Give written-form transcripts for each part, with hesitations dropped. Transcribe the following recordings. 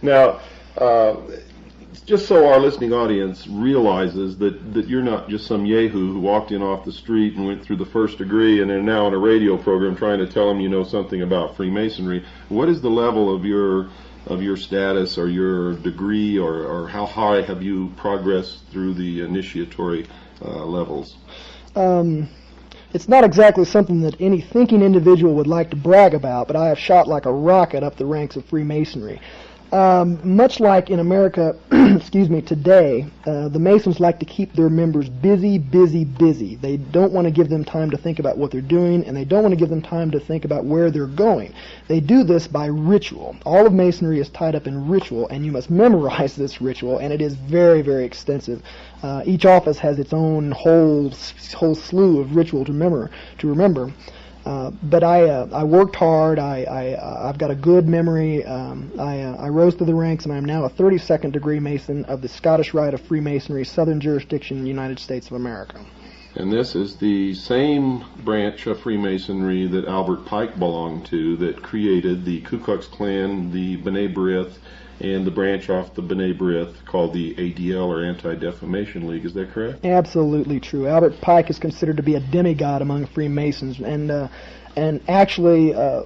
Now, just so our listening audience realizes that you're not just some yahoo who walked in off the street and went through the first degree and are now on a radio program trying to tell them you know something about Freemasonry. What is the level of your status or your degree, or how high have you progressed through the initiatory levels? It's not exactly something that any thinking individual would like to brag about, but I have shot like a rocket up the ranks of Freemasonry. Much like in America, excuse me, today, the Masons like to keep their members busy, busy, busy. They don't want to give them time to think about what they're doing, and they don't want to give them time to think about where they're going. They do this by ritual. All of Masonry is tied up in ritual, and you must memorize this ritual, and it is very, very extensive. Each office has its own whole slew of ritual to remember. But I worked hard. I've got a good memory. I rose through the ranks, and I'm now a 32nd degree Mason of the Scottish Rite of Freemasonry, Southern Jurisdiction, United States of America. And this is the same branch of Freemasonry that Albert Pike belonged to, that created the Ku Klux Klan, the B'nai B'rith, and the branch off the B'nai B'rith called the ADL, or Anti-Defamation League. Is that correct? Absolutely true. Albert Pike is considered to be a demigod among Freemasons, and actually a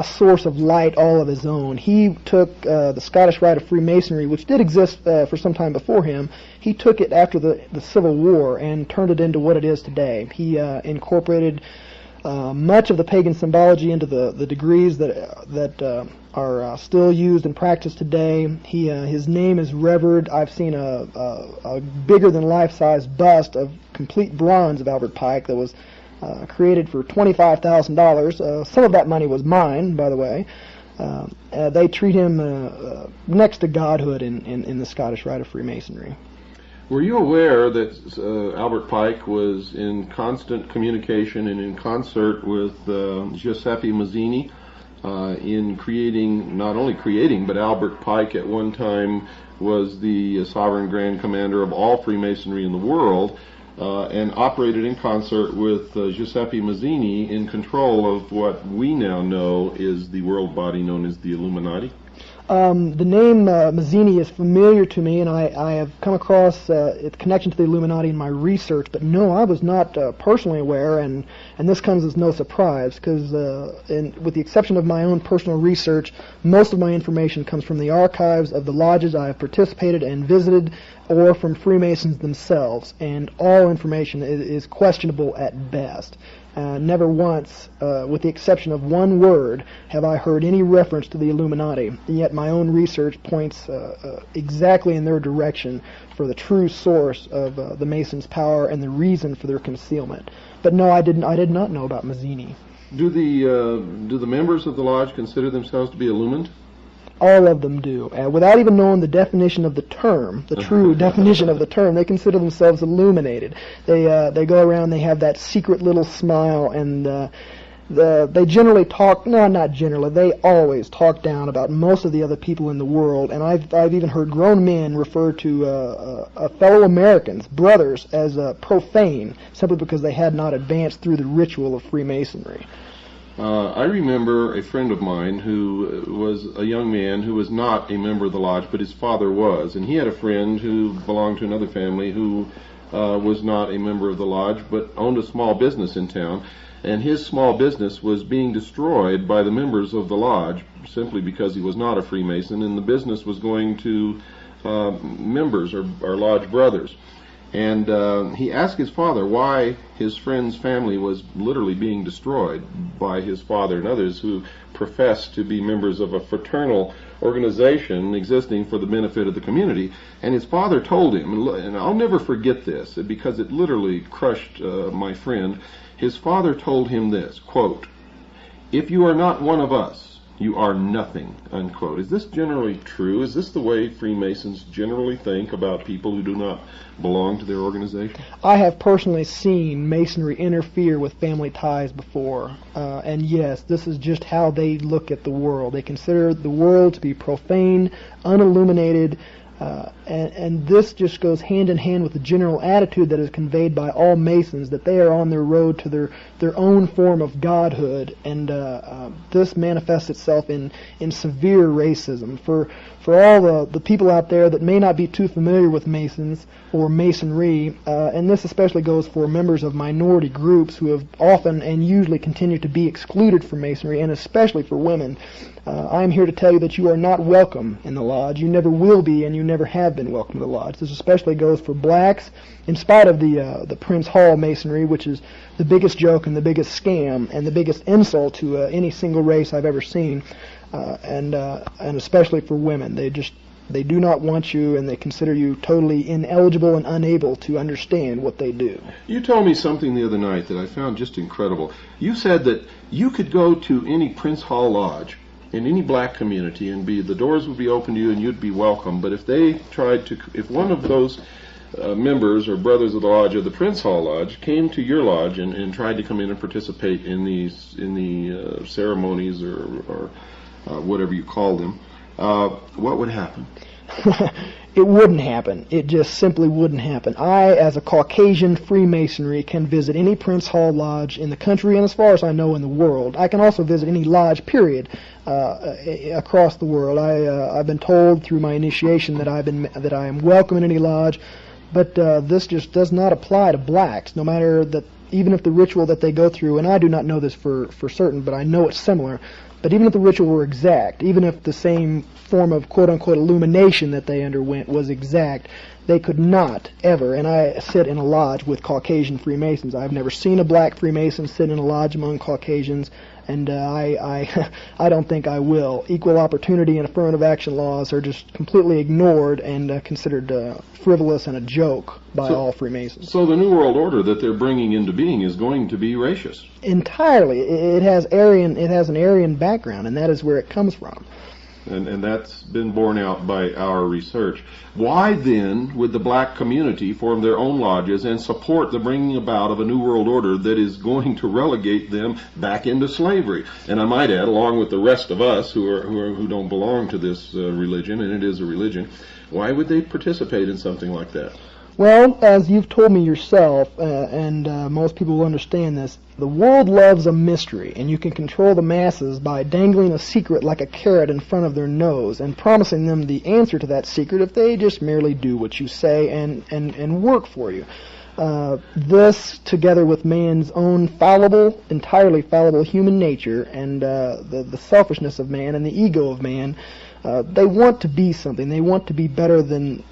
source of light all of his own. He took the Scottish Rite of Freemasonry, which did exist for some time before him. He took it after the Civil War and turned it into what it is today. He incorporated much of the pagan symbology into the degrees that are still used and practiced today. His name is revered. I've seen a bigger than life-size bust of complete bronze of Albert Pike that was created for $25,000. Some of that money was mine, by the way. They treat him next to godhood in the Scottish Rite of Freemasonry. Were you aware that Albert Pike was in constant communication and in concert with Giuseppe Mazzini in creating, not only creating, but Albert Pike at one time was the Sovereign Grand Commander of all Freemasonry in the world, and operated in concert with Giuseppe Mazzini in control of what we now know is the world body known as the Illuminati? The name Mazzini is familiar to me, and I have come across its connection to the Illuminati in my research, but no, I was not personally aware, and this comes as no surprise, because with the exception of my own personal research, most of my information comes from the archives of the lodges I have participated and visited, or from Freemasons themselves, and all information is questionable at best. Never once, with the exception of one word, have I heard any reference to the Illuminati, and yet my own research points exactly in their direction for the true source of the Masons' power and the reason for their concealment. But no, I did not know about Mazzini. Do the members of the lodge consider themselves to be illumined? All of them do. Without even knowing the definition of the term, the true definition of the term, they consider themselves illuminated. They go around, they have that secret little smile, and they generally talk, no, not generally, they always talk down about most of the other people in the world, and I've even heard grown men refer to fellow Americans, brothers, as profane, simply because they had not advanced through the ritual of Freemasonry. I remember a friend of mine who was a young man who was not a member of the lodge, but his father was. And he had a friend who belonged to another family who was not a member of the lodge, but owned a small business in town. And his small business was being destroyed by the members of the lodge simply because he was not a Freemason, and the business was going to members or lodge brothers. And he asked his father why his friend's family was literally being destroyed by his father and others who professed to be members of a fraternal organization existing for the benefit of the community. And his father told him, and I'll never forget this because it literally crushed my friend. His father told him this, quote, "If you are not one of us, you are nothing," unquote. Is this generally true? Is this the way Freemasons generally think about people who do not belong to their organization? I have personally seen Masonry interfere with family ties before, and yes, this is just how they look at the world. They consider the world to be profane, unilluminated, And this just goes hand in hand with the general attitude that is conveyed by all Masons, that they are on their road to their own form of godhood, and this manifests itself in severe racism. For all the people out there that may not be too familiar with Masons or Masonry, and this especially goes for members of minority groups who have often and usually continue to be excluded from Masonry, and especially for women, I am here to tell you that you are not welcome in the Lodge. You never will be, and you never have been welcome to the Lodge. This especially goes for blacks, in spite of the Prince Hall Masonry, which is the biggest joke and the biggest scam and the biggest insult to any single race I've ever seen, and especially for women. They do not want you, and they consider you totally ineligible and unable to understand what they do. You told me something the other night that I found just incredible. You said that you could go to any Prince Hall Lodge in any black community and the doors would be open to you and you'd be welcome, but if one of those members or brothers of the lodge or the Prince Hall Lodge came to your lodge and tried to come in and participate in the ceremonies or whatever you call them, what would happen? It wouldn't happen. It just simply wouldn't happen. I, as a Caucasian Freemasonry, can visit any Prince Hall Lodge in the country and, as far as I know, in the world. I can also visit any lodge, period, across the world. I've been told through my initiation that I am welcome in any lodge, but this just does not apply to blacks, no matter that. Even if the ritual that they go through, and I do not know this for certain, but I know it's similar, but even if the ritual were exact, even if the same form of quote-unquote illumination that they underwent was exact, they could not ever, and I sit in a lodge with Caucasian Freemasons. I've never seen a black Freemason sit in a lodge among Caucasians, and I don't think I will. Equal opportunity and affirmative action laws are just completely ignored and considered frivolous and a joke by all Freemasons. So the New World Order that they're bringing into being is going to be racist? Entirely. It has an Aryan background, and that is where it comes from. And that's been borne out by our research. Why then would the black community form their own lodges and support the bringing about of a New World Order that is going to relegate them back into slavery? And I might add, along with the rest of us who don't belong to this religion, and it is a religion, why would they participate in something like that? Well, as you've told me yourself, and most people will understand this, the world loves a mystery, and you can control the masses by dangling a secret like a carrot in front of their nose and promising them the answer to that secret if they just merely do what you say and work for you. This, together with man's own entirely fallible human nature, and the selfishness of man and the ego of man, they want to be something. They want to be better than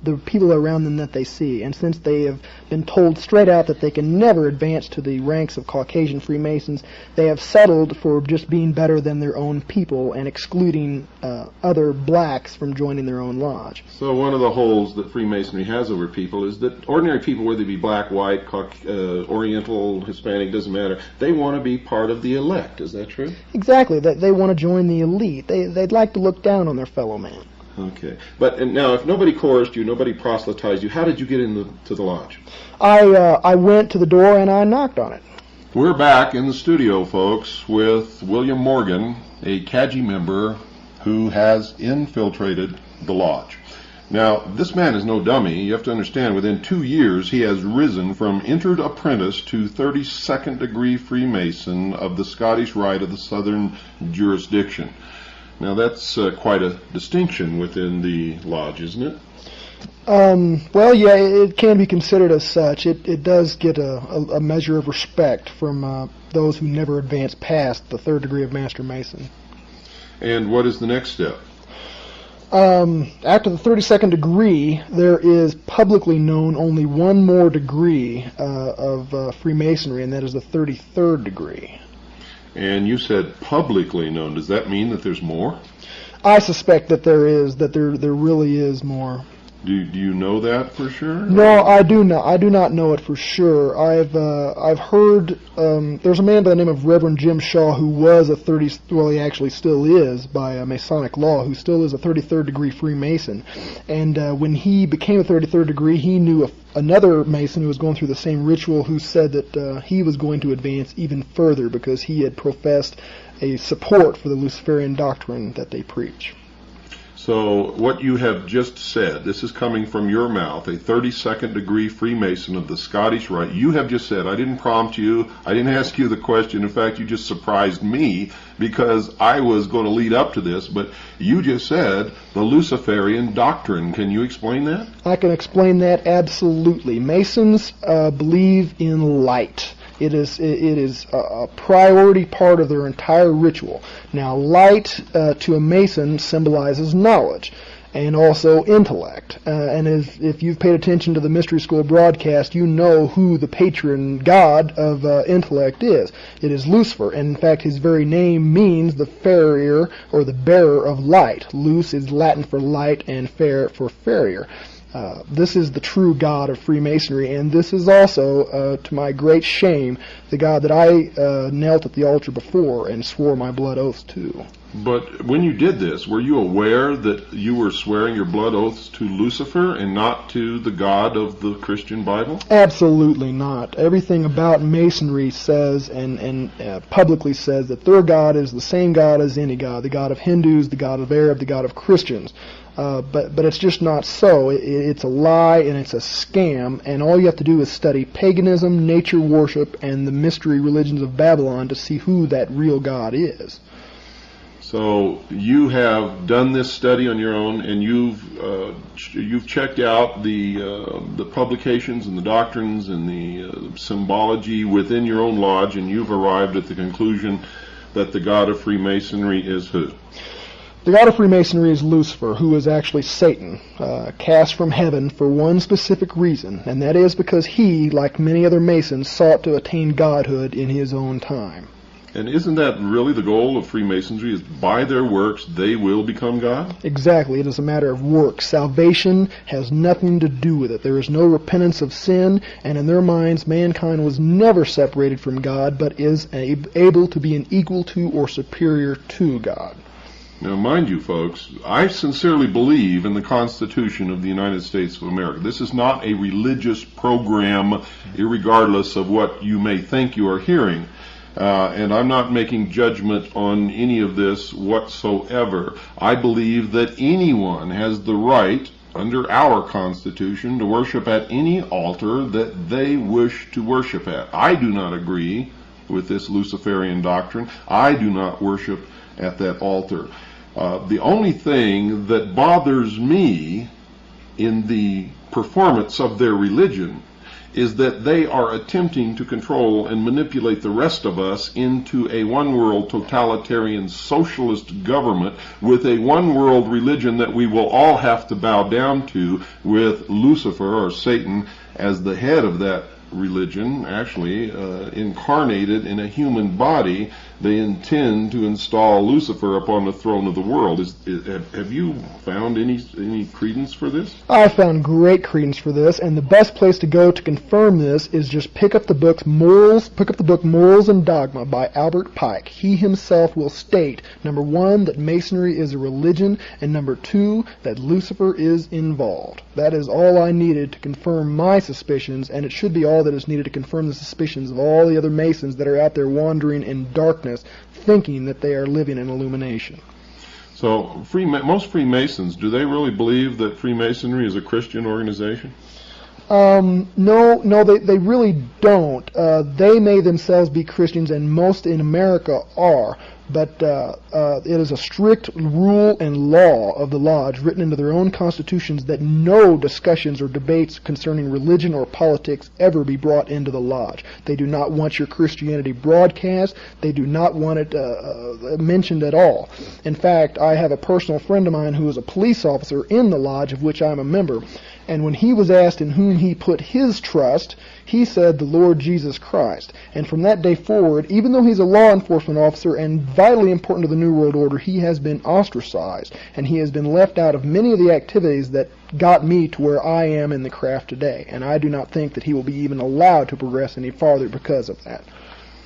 the people around them that they see. And since they have been told straight out that they can never advance to the ranks of Caucasian Freemasons, they have settled for just being better than their own people and excluding other blacks from joining their own lodge. So one of the holes that Freemasonry has over people is that ordinary people, whether they be black, white, Oriental, Hispanic, doesn't matter, they want to be part of the elect. Is that true? Exactly. They want to join the elite. They'd like to look down on their fellow man. Okay. But now, if nobody coerced you, nobody proselytized you, how did you get into the lodge? I went to the door and I knocked on it. We're back in the studio, folks, with William Morgan, a CAGI member who has infiltrated the lodge. Now, this man is no dummy. You have to understand, within 2 years, he has risen from entered apprentice to 32nd degree Freemason of the Scottish Rite of the Southern Jurisdiction. Now, that's quite a distinction within the lodge, isn't it? Well, yeah, it can be considered as such. It does get a measure of respect from those who never advance past the 3rd degree of Master Mason. And what is the next step? After the 32nd degree, there is publicly known only one more degree of Freemasonry, and that is the 33rd degree. And you said publicly known. Does that mean that there's more? I suspect that there really is more. Do you know that for sure? No, I do not. I do not know it for sure. I've heard there's a man by the name of Reverend Jim Shaw who was he actually still is by Masonic law, who still is a 33rd degree Freemason. And when he became a 33rd degree, he knew another Mason who was going through the same ritual who said that he was going to advance even further because he had professed a support for the Luciferian doctrine that they preach. So what you have just said, this is coming from your mouth, a 32nd degree Freemason of the Scottish Rite. You have just said, I didn't prompt you, I didn't ask you the question. In fact, you just surprised me because I was going to lead up to this, but you just said the Luciferian doctrine. Can you explain that? I can explain that absolutely. Masons believe in light. It is a priority part of their entire ritual. Now, light to a Mason symbolizes knowledge and also intellect. And if you've paid attention to the Mystery School broadcast, you know who the patron god of intellect is. It is Lucifer. And in fact, his very name means the farrier or the bearer of light. Luce is Latin for light and fair for farrier. This is the true God of Freemasonry, and this is also, to my great shame, the God that I knelt at the altar before and swore my blood oaths to. But when you did this, were you aware that you were swearing your blood oaths to Lucifer and not to the God of the Christian Bible? Absolutely not. Everything about Masonry says and publicly says that their God is the same God as any God, the God of Hindus, the God of Arab, the God of Christians. But it's just not so. It's a lie and it's a scam, and all you have to do is study paganism, nature worship, and the mystery religions of Babylon to see who that real God is. So you have done this study on your own, and you've checked out the publications and the doctrines and the symbology within your own lodge, and you've arrived at the conclusion that the God of Freemasonry is who? The God of Freemasonry is Lucifer, who is actually Satan, cast from heaven for one specific reason, and that is because he, like many other Masons, sought to attain godhood in his own time. And isn't that really the goal of Freemasonry, is by their works they will become God? Exactly. It is a matter of works. Salvation has nothing to do with it. There is no repentance of sin, and in their minds mankind was never separated from God, but is able to be an equal to or superior to God. Now, mind you, folks, I sincerely believe in the Constitution of the United States of America. This is not a religious program, irregardless of what you may think you are hearing. And I'm not making judgment on any of this whatsoever. I believe that anyone has the right, under our Constitution, to worship at any altar that they wish to worship at. I do not agree with this Luciferian doctrine. I do not worship at that altar. The only thing that bothers me in the performance of their religion is that they are attempting to control and manipulate the rest of us into a one-world totalitarian socialist government with a one-world religion that we will all have to bow down to, with Lucifer or Satan as the head of that religion, actually incarnated in a human body. They intend to install Lucifer upon the throne of the world. Have you found any credence for this? I found great credence for this, and the best place to go to confirm this is just pick up the book Morals and Dogma by Albert Pike. He himself will state, number one, that Masonry is a religion, and number two, that Lucifer is involved. That is all I needed to confirm my suspicions, and it should be all that is needed to confirm the suspicions of all the other Masons that are out there wandering in darkness, thinking that they are living in illumination. So most Freemasons, do they really believe that Freemasonry is a Christian organization? No, they really don't. They may themselves be Christians, and most in America are, but it is a strict rule and law of the Lodge, written into their own constitutions, that no discussions or debates concerning religion or politics ever be brought into the Lodge. They do not want your Christianity broadcast. They do not want it mentioned at all. In fact, I have a personal friend of mine who is a police officer in the Lodge, of which I'm a member, and when he was asked in whom he put his trust, he said the Lord Jesus Christ. And from that day forward, even though he's a law enforcement officer and vitally important to the New World Order, he has been ostracized, and he has been left out of many of the activities that got me to where I am in the craft today. And I do not think that he will be even allowed to progress any farther because of that.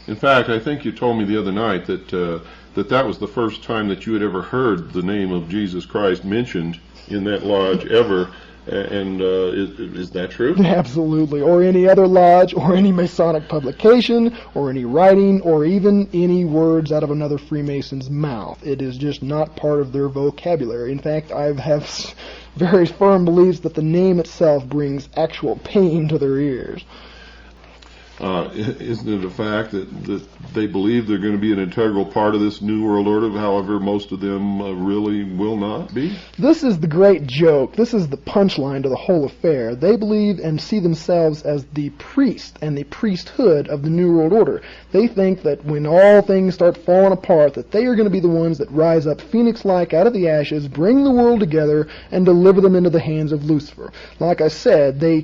In fact, I think you told me the other night that that was the first time that you had ever heard the name of Jesus Christ mentioned in that lodge ever. And is that true? Absolutely. Or any other lodge, or any Masonic publication, or any writing, or even any words out of another Freemason's mouth. It is just not part of their vocabulary. In fact, I have very firm beliefs that the name itself brings actual pain to their ears. Isn't it a fact that they believe they're going to be an integral part of this New World Order, however most of them really will not be? This is the great joke. This is the punchline to the whole affair. They believe and see themselves as the priest and the priesthood of the New World Order. They think that when all things start falling apart, that they are going to be the ones that rise up phoenix-like out of the ashes, bring the world together, and deliver them into the hands of Lucifer. Like I said, they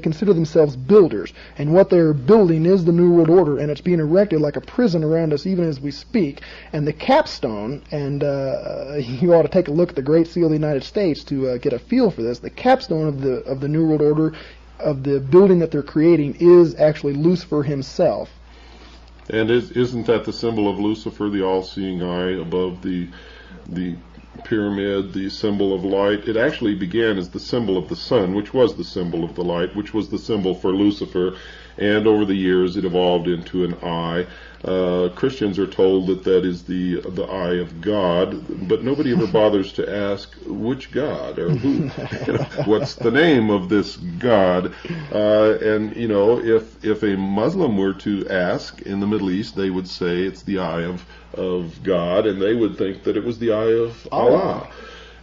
consider themselves builders, and what they're building is the New World Order, and it's being erected like a prison around us even as we speak. And the capstone, and you ought to take a look at the Great Seal of the United States to get a feel for this. The capstone of the New World Order, of the building that they're creating, is actually Lucifer himself. And isn't that the symbol of Lucifer, the all-seeing eye above the pyramid, the symbol of light? It actually began as the symbol of the sun, which was the symbol of the light, which was the symbol for Lucifer, and over the years it evolved into an eye. Christians are told that is the eye of God, but nobody ever bothers to ask which God or who. What's the name of this God? And if a Muslim were to ask in the Middle East, they would say it's the eye of God, and they would think that it was the eye of Allah.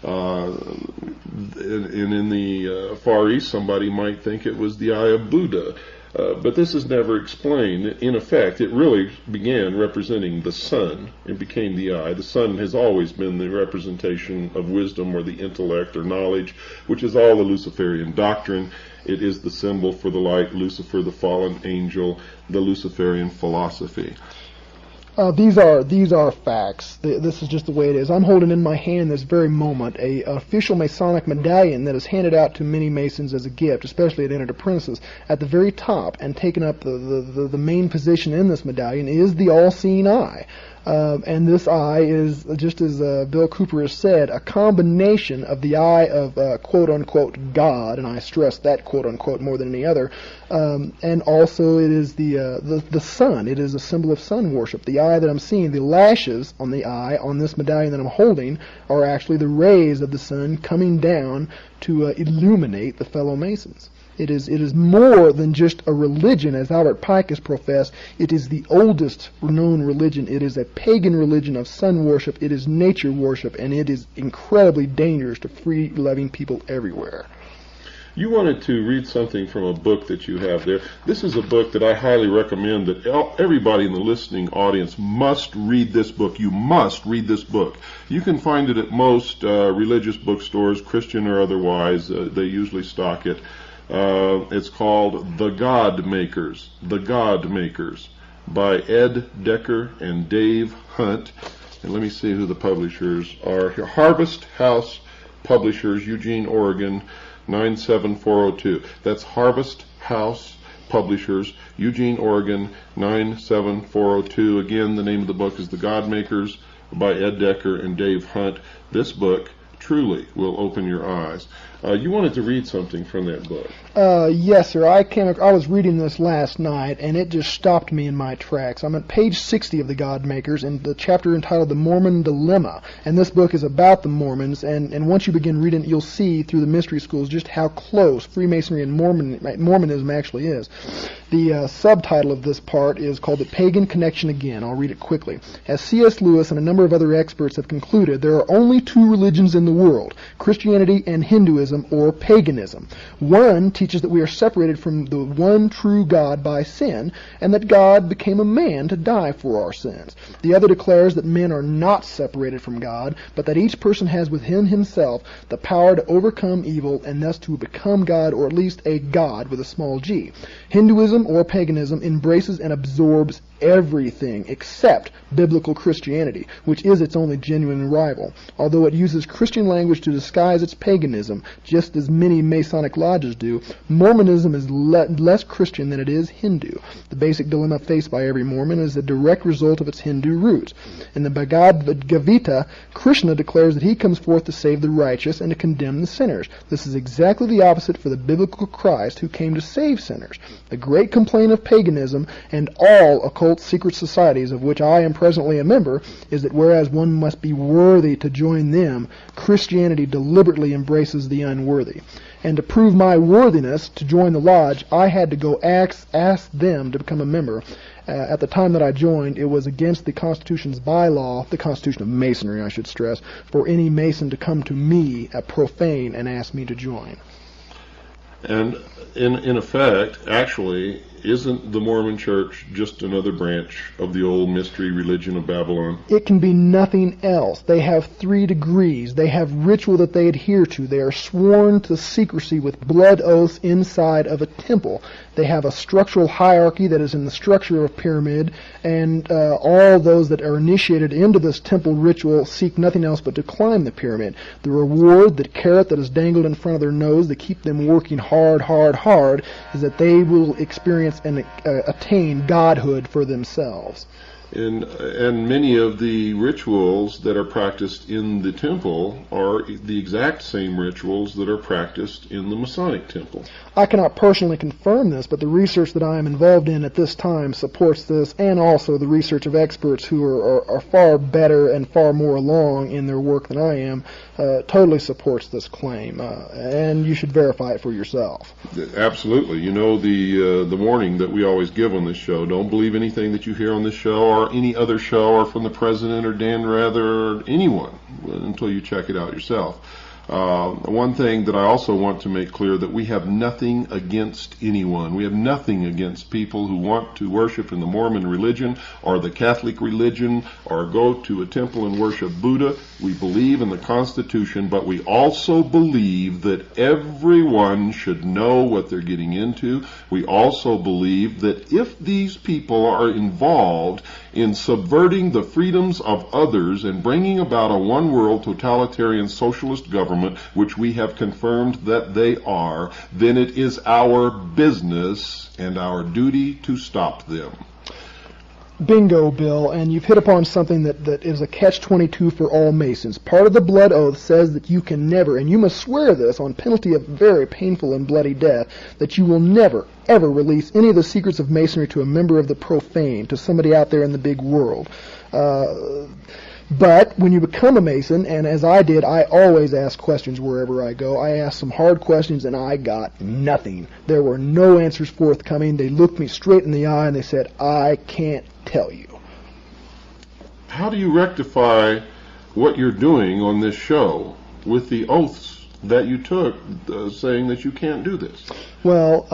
And in the Far East, somebody might think it was the eye of Buddha. But this is never explained. In effect, it really began representing the sun and became the eye. The sun has always been the representation of wisdom or the intellect or knowledge, which is all the Luciferian doctrine. It is the symbol for the light, Lucifer, the fallen angel, the Luciferian philosophy. These are facts. This is just the way it is. I'm holding in my hand this very moment an official Masonic medallion that is handed out to many Masons as a gift, especially at entered apprentices. At the very top, and taking up the main position in this medallion, is the all-seeing eye. And this eye is, just as Bill Cooper has said, a combination of the eye of quote-unquote God, and I stress that quote-unquote more than any other, and also it is the sun. It is a symbol of sun worship. The eye that I'm seeing, the lashes on the eye on this medallion that I'm holding, are actually the rays of the sun coming down to illuminate the fellow Masons. It is more than just a religion, as Albert Pike has professed. It is the oldest known religion. It is a pagan religion of sun worship. It is nature worship, and it is incredibly dangerous to free-loving people everywhere. You wanted to read something from a book that you have there. This is a book that I highly recommend that everybody in the listening audience must read this book. You must read this book. You can find it at most religious bookstores, Christian or otherwise. They usually stock it. It's called The God Makers. The God Makers by Ed Decker and Dave Hunt. And let me see who the publishers are here. Harvest House Publishers, Eugene, Oregon, 97402. That's Harvest House Publishers, Eugene, Oregon, 97402. Again, the name of the book is The God Makers by Ed Decker and Dave Hunt. This book truly will open your eyes. You wanted to read something from that book. Yes, sir. I was reading this last night, and it just stopped me in my tracks. I'm at page 60 of The God Makers, in the chapter entitled The Mormon Dilemma. And this book is about the Mormons, and once you begin reading it, you'll see through the mystery schools just how close Freemasonry and Mormonism actually is. The subtitle of this part is called The Pagan Connection Again. I'll read it quickly. As C.S. Lewis and a number of other experts have concluded, there are only two religions in the world, Christianity and Hinduism, or paganism. One teaches that we are separated from the one true God by sin, and that God became a man to die for our sins. The other declares that men are not separated from God, but that each person has within himself the power to overcome evil and thus to become God, or at least a God with a small g. Hinduism, or paganism, embraces and absorbs everything except biblical Christianity, which is its only genuine rival, although it uses Christian language to disguise its paganism, just as many Masonic lodges do. Mormonism is less Christian than it is Hindu. The basic dilemma faced by every Mormon is a direct result of its Hindu roots. In the Bhagavad Gita, Krishna declares that he comes forth to save the righteous and to condemn the sinners. This is exactly the opposite for the biblical Christ, who came to save sinners. The great complaint of paganism and all occult secret societies, of which I am presently a member, is that whereas one must be worthy to join them, Christianity deliberately embraces the unworthy. And to prove my worthiness to join the lodge, I had to go ask them to become a member. At the time that I joined, it was against the Constitution's bylaw, the Constitution of Masonry, I should stress, for any Mason to come to me, a profane, and ask me to join. And in effect, actually, isn't the Mormon Church just another branch of the old mystery religion of Babylon? It can be nothing else. They have 3 degrees. They have ritual that they adhere to. They are sworn to secrecy with blood oaths inside of a temple. They have a structural hierarchy that is in the structure of a pyramid, and all those that are initiated into this temple ritual seek nothing else but to climb the pyramid. The reward, the carrot that is dangled in front of their nose to keep them working hard, is that they will experience and attain godhood for themselves. And many of the rituals that are practiced in the temple are the exact same rituals that are practiced in the Masonic temple. I cannot personally confirm this, but the research that I am involved in at this time supports this, and also the research of experts who are far better and far more along in their work than I am totally supports this claim, and you should verify it for yourself. Absolutely. You know, the warning that we always give on this show: don't believe anything that you hear on this show or any other show or from the president or Dan Rather or anyone until you check it out yourself. One thing that I also want to make clear, that we have nothing against anyone. We have nothing against people who want to worship in the Mormon religion or the Catholic religion or go to a temple and worship Buddha. We believe in the Constitution, but we also believe that everyone should know what they're getting into. We also believe that if these people are involved in subverting the freedoms of others and bringing about a one-world totalitarian socialist government, which we have confirmed that they are, then it is our business and our duty to stop them. Bingo, Bill, and you've hit upon something that is a catch-22 for all Masons. Part of the blood oath says that you can never, and you must swear this on penalty of very painful and bloody death, that you will never, ever release any of the secrets of Masonry to a member of the profane, to somebody out there in the big world. But when you become a Mason, and as I did, I always ask questions wherever I go. I asked some hard questions, and I got nothing. There were no answers forthcoming. They looked me straight in the eye, and they said, "I can't tell you." How do you rectify what you're doing on this show with the oaths that you took saying that you can't do this? Well,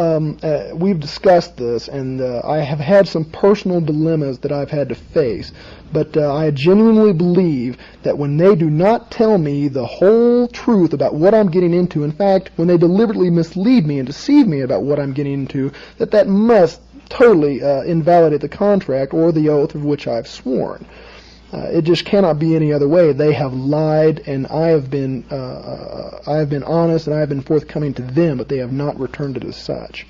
we've discussed this, and I have had some personal dilemmas that I've had to face, but I genuinely believe that when they do not tell me the whole truth about what I'm getting into, in fact, when they deliberately mislead me and deceive me about what I'm getting into, that must totally invalidate the contract or the oath of which I've sworn. It just cannot be any other way. They have lied, and I have been honest, and I have been forthcoming to them, but they have not returned it as such.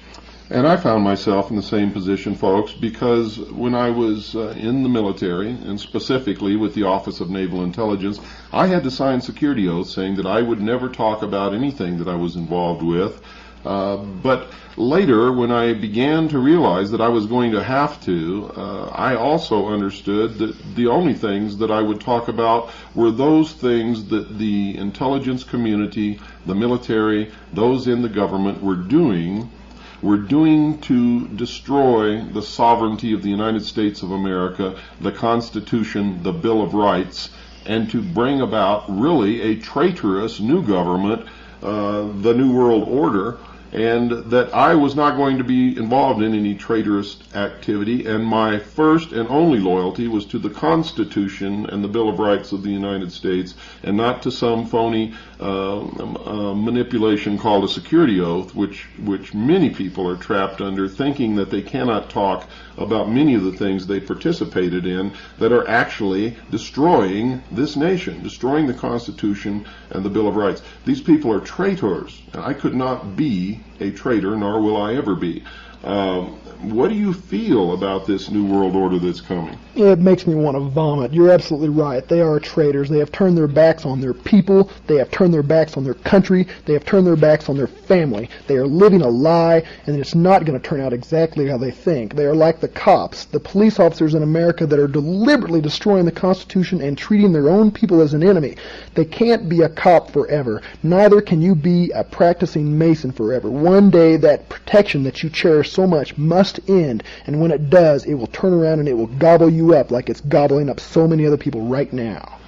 And I found myself in the same position, folks, because when I was in the military, and specifically with the Office of Naval Intelligence, I had to sign security oaths saying that I would never talk about anything that I was involved with. But later, when I began to realize that I was going to have to, I also understood that the only things that I would talk about were those things that the intelligence community, the military, those in the government were doing to destroy the sovereignty of the United States of America, the Constitution, the Bill of Rights, and to bring about really a traitorous new government, the New World Order. and that I was not going to be involved in any traitorous activity, and my first and only loyalty was to the Constitution and the Bill of Rights of the United States, and not to some phony manipulation called a security oath, which many people are trapped under, thinking that they cannot talk about many of the things they participated in that are actually destroying this nation, destroying the Constitution and the Bill of Rights. These people are traitors, and I could not be a traitor, nor will I ever be. What do you feel about this new world order that's coming? It makes me want to vomit. You're absolutely right. They are traitors. They have turned their backs on their people. They have turned their backs on their country. They have turned their backs on their family. They are living a lie, and it's not going to turn out exactly how they think. They are like the cops, the police officers in America that are deliberately destroying the Constitution and treating their own people as an enemy. They can't be a cop forever. Neither can you be a practicing Mason forever. One day that protection that you cherish so much must end, and when it does, it will turn around and it will gobble you up like it's gobbling up so many other people right now.